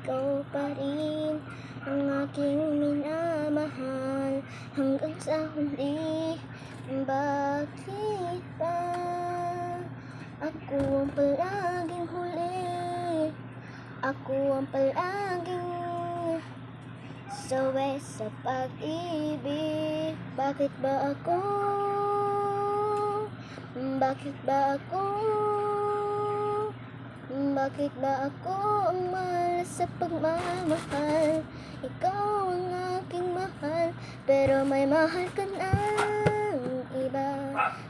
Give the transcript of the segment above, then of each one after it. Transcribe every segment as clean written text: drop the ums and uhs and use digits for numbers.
ikaw pa rin ang aking minamahal hanggang sa huli. Bakit ba ako ang palaging huli? Ako ang palaging sawi sa pag-ibig. Bakit ba ako? Bakit ba ako? Bakit ba ako ang malas sa pagmamahal? Ikaw ang aking mahal, pero may mahal ka ng iba.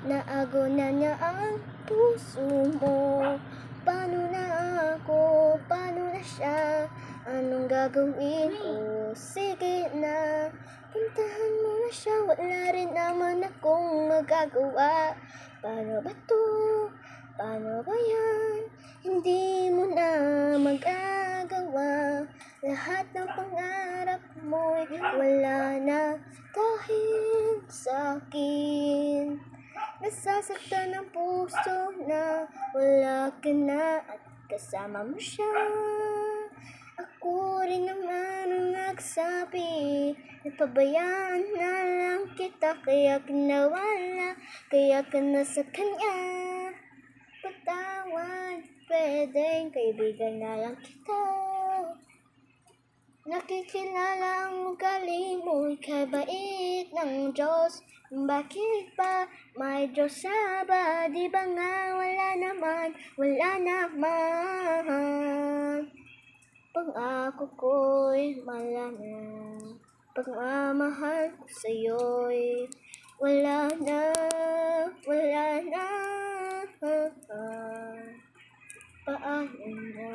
Naago na niya ang puso mo. Paano na ako? Paano na siya? Anong gagawin ko? Sige na, puntahan mo na siya. Wala rin naman akong magagawa. Paano ba to? Paano ba yan? Hindi mo na magagawa. Lahat ng pangarap mo'y wala na dahil sa'kin. Nasasaktan ang puso na wala ka na at kasama mo siya. Ako rin naman ang nagsabi, napabayaan na lang kita, kaya ka nawala, kaya ka na sa kanya. Patawad, pwedeng kaibigan na lang kita. Nakikilala ang ugali mo, kabait ng Diyos. Bakit ba may Diyos sa ba? Di ba nga wala naman, wala naman. Pangako ko'y malana, pagmamahal ko sa'yo'y wala na, wala na. Paano na?